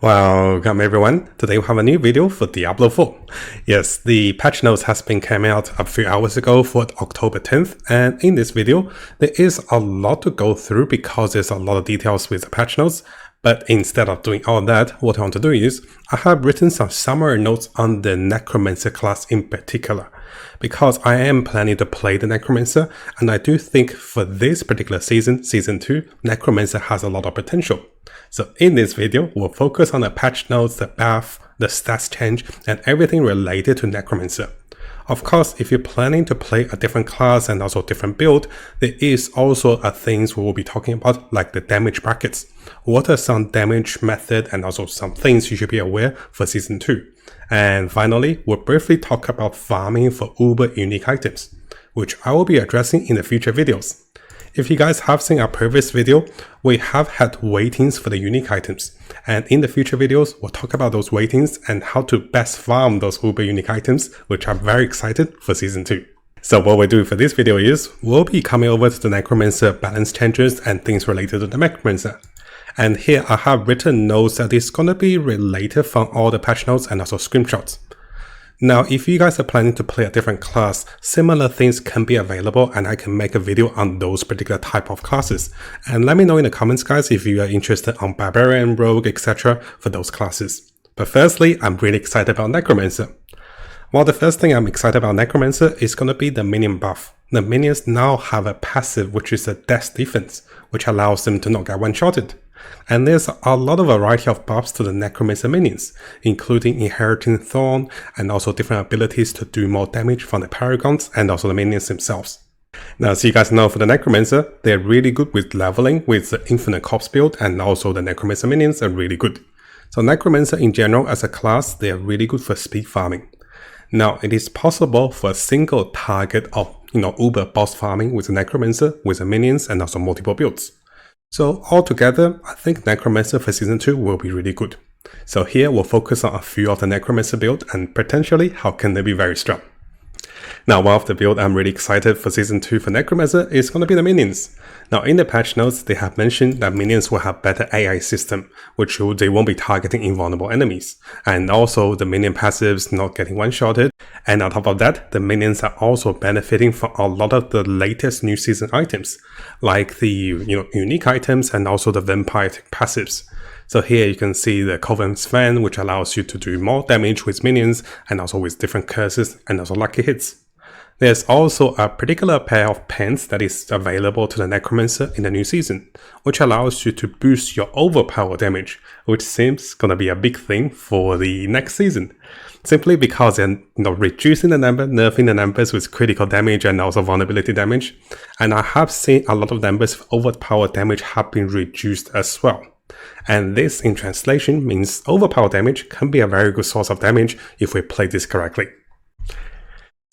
Welcome everyone, today we have a new video for Diablo 4. Yes, the patch notes has been came out a few hours ago for October 10th, and in this video there is a lot to go through because there's a lot of details with the patch notes. But instead of doing all that, what I want to do is, I have written some summary notes on the Necromancer class in particular. Because I am planning to play the Necromancer, and I do think for this particular season, Season 2, Necromancer has a lot of potential. So in this video, we'll focus on the patch notes, the buff, the stats change, and everything related to Necromancer. Of course, if you're planning to play a different class and also different build, there is also things we will be talking about, like the damage brackets. What are some damage method and also some things you should be aware for Season 2. And finally, we'll briefly talk about farming for uber unique items, which I will be addressing in the future videos. If you guys have seen our previous video, we have had waitings for the unique items. And in the future videos, we'll talk about those waitings and how to best farm those uber unique items, which I'm very excited for Season 2. So what we'll do for this video is, we'll be coming over to the Necromancer balance changes and things related to the Necromancer. And here I have written notes that is going to be related from all the patch notes and also screenshots. Now, if you guys are planning to play a different class, similar things can be available and I can make a video on those particular type of classes. And let me know in the comments, guys, if you are interested on Barbarian, Rogue, etc. for those classes. But firstly, I'm really excited about Necromancer. Well, the first thing I'm excited about Necromancer is going to be the minion buff. The minions now have a passive which is a death defense, which allows them to not get one-shotted. And there's a lot of variety of buffs to the Necromancer minions, including inheriting Thorn and also different abilities to do more damage from the Paragons and also the minions themselves. Now, as you guys know, for the Necromancer, they're really good with leveling with the Infinite Corpse build, and also the Necromancer minions are really good. So Necromancer in general as a class, they're really good for speed farming. Now, it is possible for a single target of uber boss farming with the Necromancer, with the minions and also multiple builds. So altogether, I think Necromancer for Season 2 will be really good. So here we'll focus on a few of the Necromancer build and potentially how can they be very strong. Now, one of the build I'm really excited for Season 2 for Necromancer is going to be the minions. Now, in the patch notes, they have mentioned that minions will have better AI system, which they won't be targeting invulnerable enemies. And also the minion passives not getting one-shotted. And on top of that, the minions are also benefiting from a lot of the latest new season items, like the unique items and also the vampire passives. So here you can see the Covenant's Fan, which allows you to do more damage with minions and also with different curses and also lucky hits. There's also a particular pair of pens that is available to the Necromancer in the new season, which allows you to boost your overpower damage, which seems gonna be a big thing for the next season. Simply because they're reducing the number, nerfing the numbers with critical damage and also vulnerability damage. And I have seen a lot of numbers of overpower damage have been reduced as well. And this in translation means overpower damage can be a very good source of damage if we play this correctly.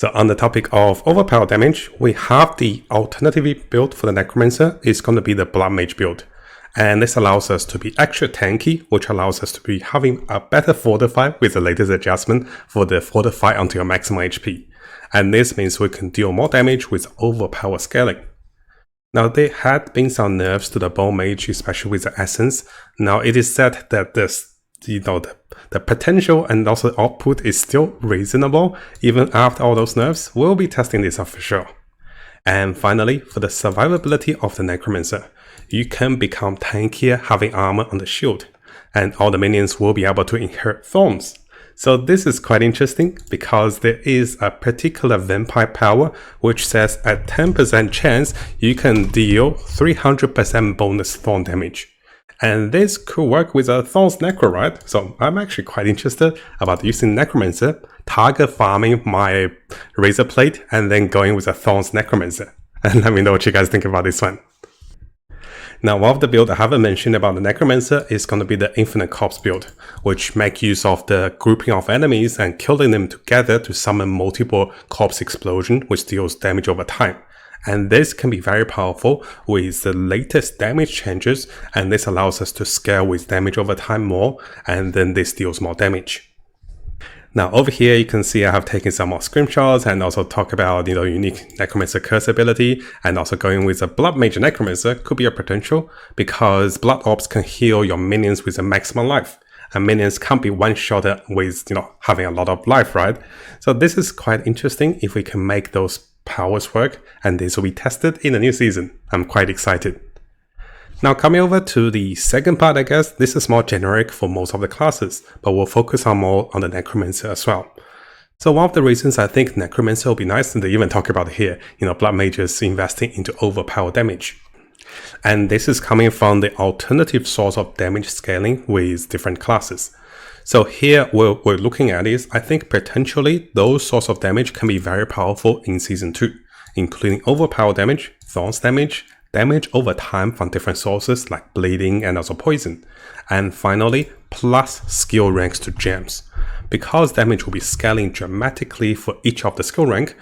So on the topic of overpower damage, we have the alternative build for the Necromancer. It's going to be the Blood Mage build. And this allows us to be extra tanky, which allows us to be having a better fortify with the latest adjustment for the fortify until your maximum HP. And this means we can deal more damage with overpower scaling. Now, there had been some nerfs to the Bone Mage, especially with the Essence. Now, it is said that the potential and also the output is still reasonable even after all those nerfs. We'll be testing this out for sure. And finally, for the survivability of the Necromancer, you can become tankier having armor on the shield, and all the minions will be able to inherit thorns. So this is quite interesting because there is a particular vampire power which says at 10% chance you can deal 300% bonus thorn damage. And this could work with a Thorns Necro, right? So I'm actually quite interested about using Necromancer, target farming my Razor Plate, and then going with a Thorns Necromancer. And let me know what you guys think about this one. Now, one of the builds I haven't mentioned about the Necromancer is going to be the Infinite Corpse build, which make use of the grouping of enemies and killing them together to summon multiple corpse explosion, which deals damage over time. And this can be very powerful with the latest damage changes, and this allows us to scale with damage over time more, and then this deals more damage. Now over here you can see I have taken some more screenshots and also talk about unique Necromancer curse ability, and also going with a Blood Mage Necromancer could be a potential because Blood Orbs can heal your minions with a maximum life. and minions can't be one-shotted with, having a lot of life, right? So this is quite interesting if we can make those powers work, and this will be tested in the new season. I'm quite excited. Now coming over to the second part, I guess, this is more generic for most of the classes, but we'll focus more on the Necromancer as well. So one of the reasons I think Necromancer will be nice, and they even talk about it here, blood mages investing into overpowered damage. And this is coming from the alternative source of damage scaling with different classes. So here what we're looking at is, I think potentially those source of damage can be very powerful in Season 2, including overpowered damage, thorns damage, damage over time from different sources like bleeding and also poison, and finally plus skill ranks to gems. Because damage will be scaling dramatically for each of the skill rank,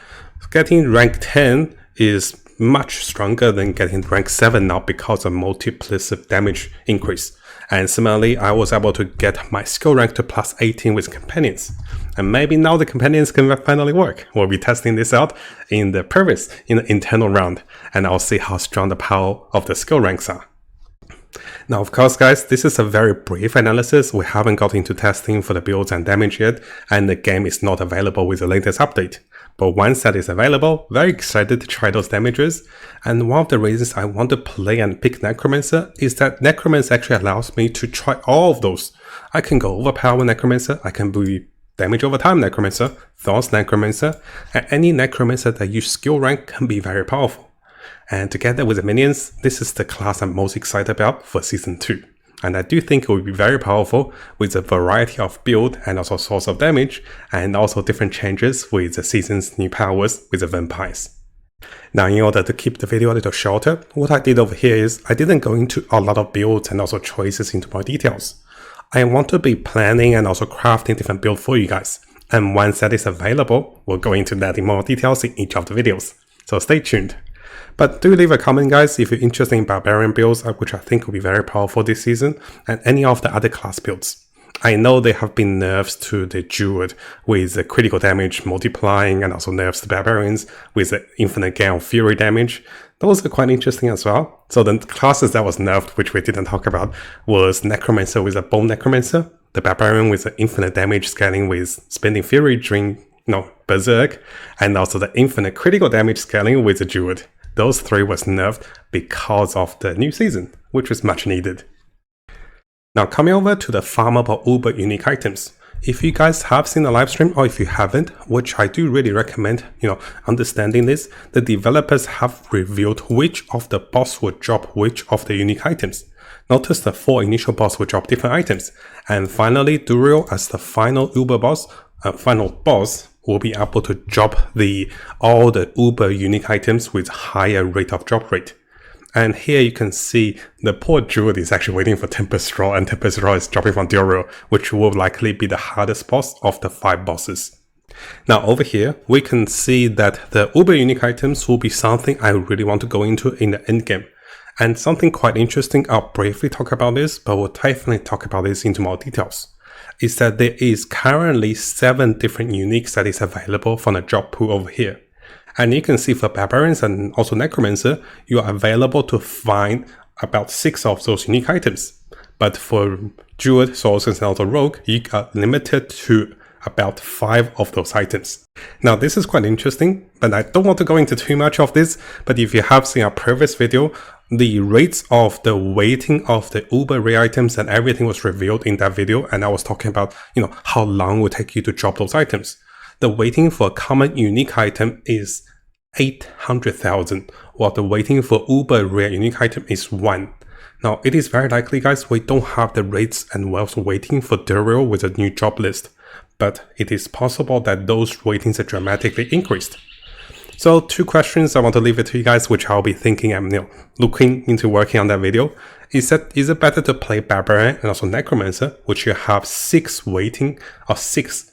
getting rank 10 is much stronger than getting rank 7 now because of multiplicative damage increase. And similarly, I was able to get my skill rank to plus 18 with companions. And maybe now the companions can finally work. We'll be testing this out in the previous, internal round, and I'll see how strong the power of the skill ranks are. Now, of course, guys, this is a very brief analysis. We haven't got into testing for the builds and damage yet, and the game is not available with the latest update. But once that is available, very excited to try those damages. And one of the reasons I want to play and pick Necromancer is that Necromancer actually allows me to try all of those. I can go overpower Necromancer, I can be damage over time Necromancer, thorns Necromancer, and any Necromancer that use skill rank can be very powerful. And together with the minions, this is the class I'm most excited about for Season 2. And I do think it will be very powerful with a variety of build and also source of damage, and also different changes with the season's new powers with the vampires. Now, in order to keep the video a little shorter, what I did over here is I didn't go into a lot of builds and also choices into more details. I want to be planning and also crafting different builds for you guys. And once that is available, we'll go into that in more details in each of the videos. So stay tuned. But do leave a comment, guys, if you're interested in Barbarian builds, which I think will be very powerful this season, and any of the other class builds. I know there have been nerfs to the Druid with the critical damage multiplying, and also nerfs to Barbarians with the infinite gain of Fury damage. Those are quite interesting as well. So the classes that was nerfed, which we didn't talk about, was Necromancer with a Bone Necromancer, the Barbarian with the infinite damage scaling with spending Fury during Berserk, and also the infinite critical damage scaling with the Druid. Those three was nerfed because of the new season, which was much needed. Now coming over to the farmable uber unique items. If you guys have seen the live stream, or if you haven't, which I do really recommend, understanding this, the developers have revealed which of the boss would drop which of the unique items. Notice the 4 initial boss will drop different items, and finally Duriel as the final uber boss, will be able to drop all the uber unique items with higher rate of drop rate. And here you can see the poor Druid is actually waiting for Tempest Roar, and Tempest Roar is dropping from Duriel, which will likely be the hardest boss of the 5 bosses. Now over here, we can see that the uber unique items will be something I really want to go into in the endgame. And something quite interesting, I'll briefly talk about this, but we'll definitely talk about this into more details, is that there is currently 7 different uniques that is available from the drop pool over here. And you can see for Barbarians and also Necromancer, you are available to find about 6 of those unique items. But for Druid, Sorcerers and also Rogue, you are limited to about 5 of those items. Now this is quite interesting, but I don't want to go into too much of this, but if you have seen our previous video, the rates of the weighting of the uber rare items and everything was revealed in that video, and I was talking about, how long it will take you to drop those items. The weighting for a common unique item is 800,000, while the weighting for uber rare unique item is 1. Now, it is very likely, guys, we don't have the rates and wealth weighting for Duriel with a new drop list, but it is possible that those weightings are dramatically increased. So 2 questions I want to leave it to you guys, which I'll be thinking and looking into working on that video. Is it better to play Barbarian and also Necromancer, which you have 6 weighting or 6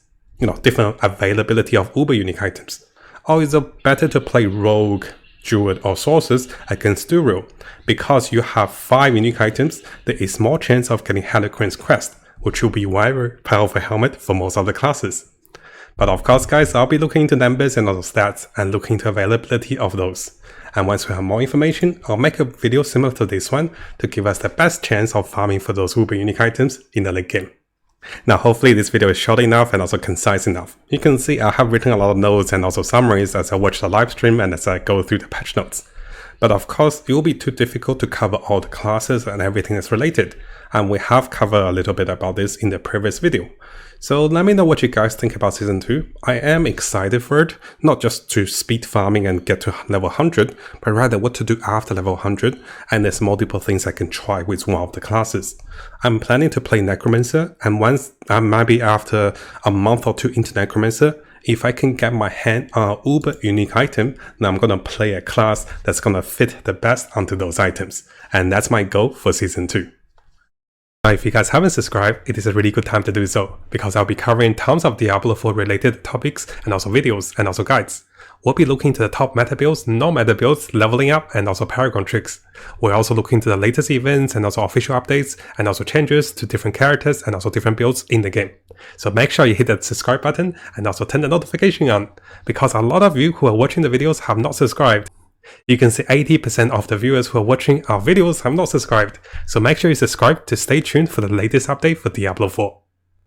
different availability of uber unique items? Or is it better to play Rogue, Druid or Sorcerers against Duriel? Because you have 5 unique items, there is more chance of getting Harlequin's Quest, which will be a very powerful helmet for most of the classes. But of course, guys, I'll be looking into numbers and also stats and looking into availability of those. And once we have more information, I'll make a video similar to this one to give us the best chance of farming for those uber unique items in the late game. Now hopefully this video is short enough and also concise enough. You can see I have written a lot of notes and also summaries as I watch the live stream and as I go through the patch notes. But of course, it will be too difficult to cover all the classes and everything that's related, and we have covered a little bit about this in the previous video. So let me know what you guys think about Season 2. I am excited for it, not just to speed farming and get to level 100, but rather what to do after level 100, and there's multiple things I can try with one of the classes. I'm planning to play Necromancer, and once, maybe after a month or two into Necromancer, if I can get my hand on an uber unique item, then I'm gonna play a class that's gonna fit the best onto those items. And that's my goal for Season 2. Now, if you guys haven't subscribed, it is a really good time to do so, because I'll be covering tons of Diablo 4 related topics and also videos and also guides. We'll be looking to the top meta builds, non-meta builds, leveling up, and also Paragon tricks. We're also looking to the latest events and also official updates, and also changes to different characters and also different builds in the game. So make sure you hit that subscribe button and also turn the notification on, because a lot of you who are watching the videos have not subscribed. You can see 80% of the viewers who are watching our videos have not subscribed, so make sure you subscribe to stay tuned for the latest update for Diablo 4.